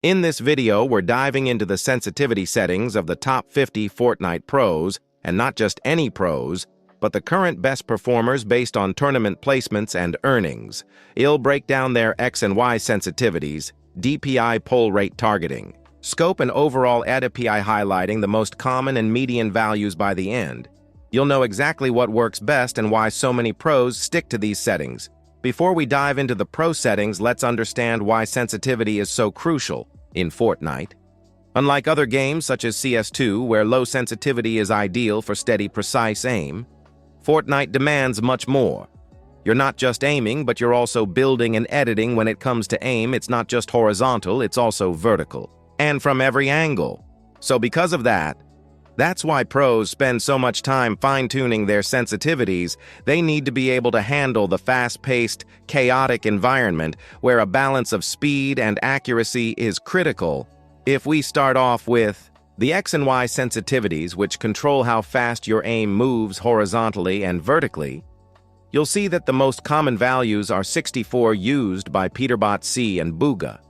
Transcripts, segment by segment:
In this video, we're diving into the sensitivity settings of the top 50 Fortnite pros, and not just any pros, but the current best performers based on tournament placements and earnings. It'll break down their X and Y sensitivities, DPI pull rate targeting, scope and overall ADPI, highlighting the most common and median values by the end. You'll know exactly what works best and why so many pros stick to these settings. Before we dive into the pro settings, let's understand why sensitivity is so crucial in Fortnite. Unlike other games such as CS2, where low sensitivity is ideal for steady, precise aim, Fortnite demands much more. You're not just aiming, but you're also building and editing. When it comes to aim, it's not just horizontal, it's also vertical, and from every angle. So because of that, that's why pros spend so much time fine-tuning their sensitivities. They need to be able to handle the fast-paced, chaotic environment where a balance of speed and accuracy is critical. If we start off with the X and Y sensitivities, which control how fast your aim moves horizontally and vertically, you'll see that the most common values are 64 used by Peterbot C and Booga,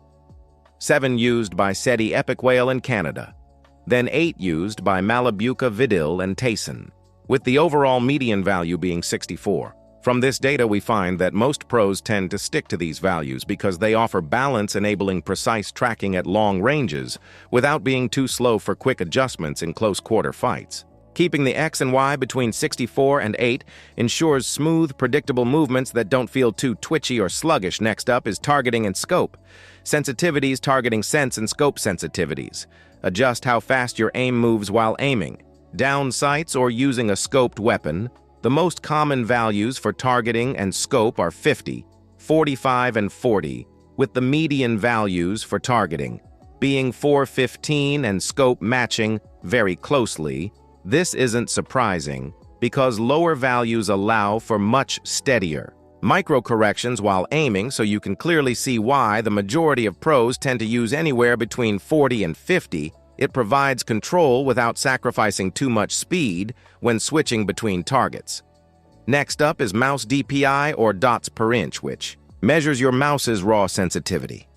7 used by SETI Epic Whale in Canada, then 8 used by Malabuka Vidil and Tayson, with the overall median value being 64. From this data, we find that most pros tend to stick to these values because they offer balance, enabling precise tracking at long ranges without being too slow for quick adjustments in close quarter fights. Keeping the X and Y between 64 and 8 ensures smooth, predictable movements that don't feel too twitchy or sluggish. Next up is targeting and scope. Sensitivities targeting sense and scope sensitivities. Adjust how fast your aim moves while aiming, down sights, or using a scoped weapon. The most common values for targeting and scope are 50, 45, and 40, with the median values for targeting being 415 and scope matching very closely. This isn't surprising because lower values allow for much steadier micro-corrections while aiming, so you can clearly see why the majority of pros tend to use anywhere between 40 and 50. It provides control without sacrificing too much speed when switching between targets. Next up is mouse DPI, or dots per inch, which measures your mouse's raw sensitivity.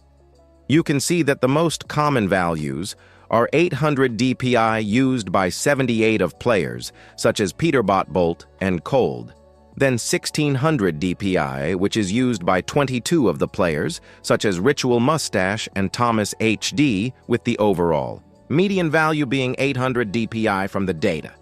You can see that the most common values are 800 DPI used by 78 of players, such as Peterbot Bolt and Cold. Then 1600 DPI, which is used by 22 of the players, such as Ritual Mustache and Thomas HD, with the overall median value being 800 DPI from the data.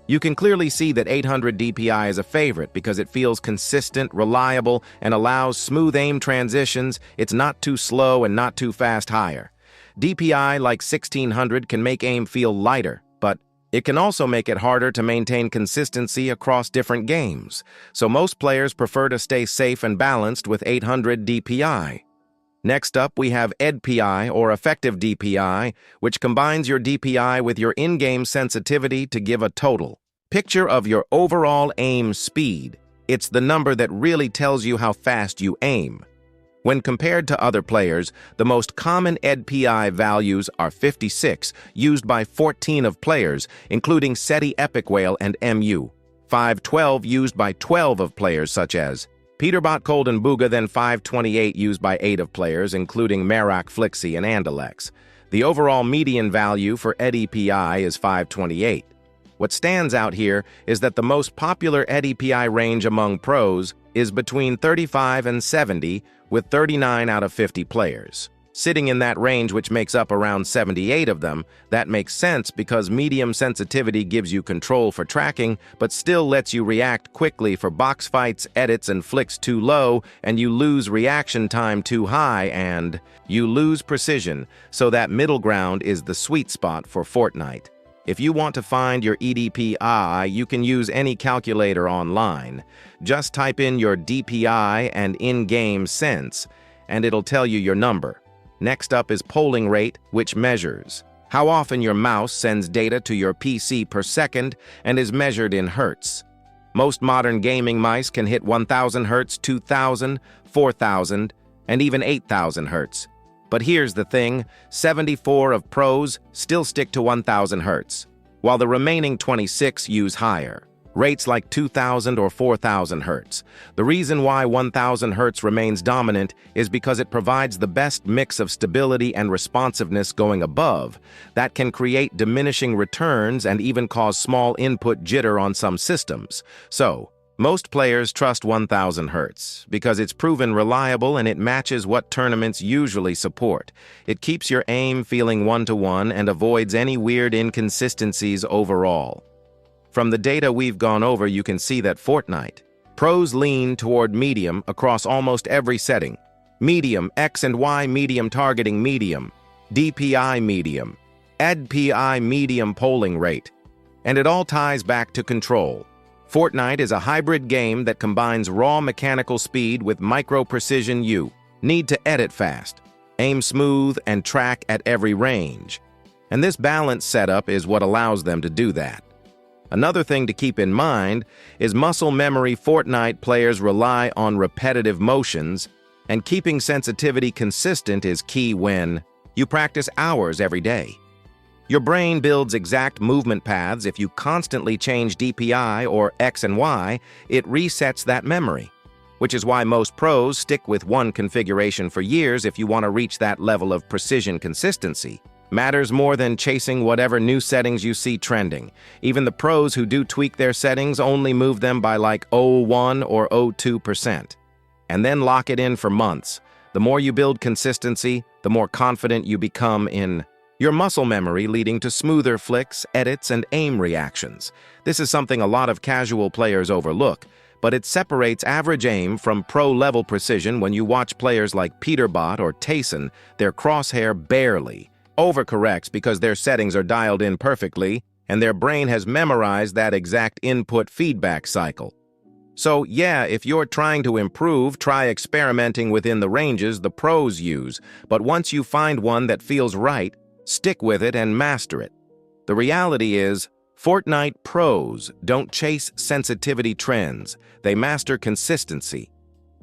You can clearly see that 800 DPI is a favorite because it feels consistent, reliable, and allows smooth aim transitions. It's not too slow and not too fast. Higher DPI like 1600 can make aim feel lighter, but it can also make it harder to maintain consistency across different games, so most players prefer to stay safe and balanced with 800 DPI. Next up, we have EDPI, or effective DPI, which combines your DPI with your in-game sensitivity to give a total picture of your overall aim speed. It's the number that really tells you how fast you aim. When compared to other players, the most common EDPI values are 56, used by 14 of players, including SETI Epic Whale and MU. 512 used by 12 of players such as Peterbot Cold and Booga, then 528 used by 8 of players, including Merak, Flixie, and Andalex. The overall median value for EDPI is 528. What stands out here is that the most popular EDPI range among pros is between 35 and 70, with 39 out of 50 players sitting in that range, which makes up around 78 of them. That makes sense because medium sensitivity gives you control for tracking, but still lets you react quickly for box fights, edits, and flicks. Too low, and you lose reaction time. Too high, and you lose precision. So that middle ground is the sweet spot for Fortnite. If you want to find your EDPI, you can use any calculator online. Just type in your DPI and in-game sense, and it'll tell you your number. Next up is polling rate, which measures how often your mouse sends data to your PC per second and is measured in hertz. Most modern gaming mice can hit 1000 hertz, 2000, 4000, and even 8000 hertz. But here's the thing, 74 of pros still stick to 1000 hertz, while the remaining 26 use higher. rates like 2000 or 4000 Hz. The reason why 1000 Hz remains dominant is because it provides the best mix of stability and responsiveness going above that can create diminishing returns and even cause small input jitter on some systems. So, most players trust 1000 Hz because it's proven reliable and it matches what tournaments usually support. It keeps your aim feeling one-to-one and avoids any weird inconsistencies overall. From the data we've gone over, you can see that Fortnite pros lean toward medium across almost every setting. Medium, X and Y medium targeting medium, DPI medium, EDPI medium polling rate. And it all ties back to control. Fortnite is a hybrid game that combines raw mechanical speed with micro-precision. You need to edit fast, aim smooth, and track at every range. And this balanced setup is what allows them to do that. Another thing to keep in mind is muscle memory. Fortnite players rely on repetitive motions, and keeping sensitivity consistent is key when you practice hours every day. Your brain builds exact movement paths. If you constantly change DPI or X and Y, it resets that memory, which is why most pros stick with one configuration for years. If you want to reach that level of precision consistency, matters more than chasing whatever new settings you see trending. Even the pros who do tweak their settings only move them by like 0.1 or 0.2%, and then lock it in for months. The more you build consistency, the more confident you become in your muscle memory, leading to smoother flicks, edits, and aim reactions. This is something a lot of casual players overlook, but it separates average aim from pro-level precision. When you watch players like Peterbot or Tayson, their crosshair barely overcorrects because their settings are dialed in perfectly and their brain has memorized that exact input feedback cycle. So yeah, if you're trying to improve, try experimenting within the ranges the pros use, but once you find one that feels right, stick with it and master it. The reality is, Fortnite pros don't chase sensitivity trends, they master consistency.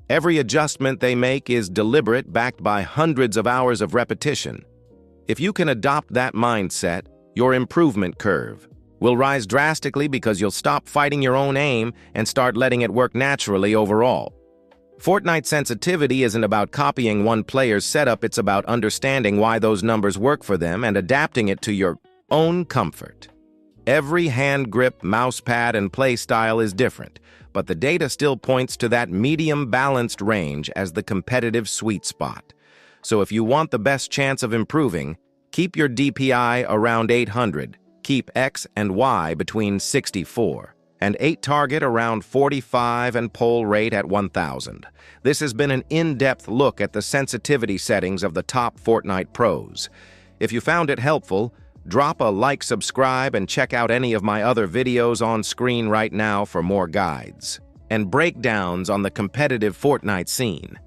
Every adjustment they make is deliberate, backed by hundreds of hours of repetition. If you can adopt that mindset, your improvement curve will rise drastically because you'll stop fighting your own aim and start letting it work naturally overall. Fortnite sensitivity isn't about copying one player's setup, it's about understanding why those numbers work for them and adapting it to your own comfort. Every hand grip, mouse pad, and play style is different, but the data still points to that medium balanced range as the competitive sweet spot. So if you want the best chance of improving, keep your DPI around 800, keep X and Y between 64, and 8 target around 45 and poll rate at 1000. This has been an in-depth look at the sensitivity settings of the top Fortnite pros. If you found it helpful, drop a like, subscribe, and check out any of my other videos on screen right now for more guides and breakdowns on the competitive Fortnite scene.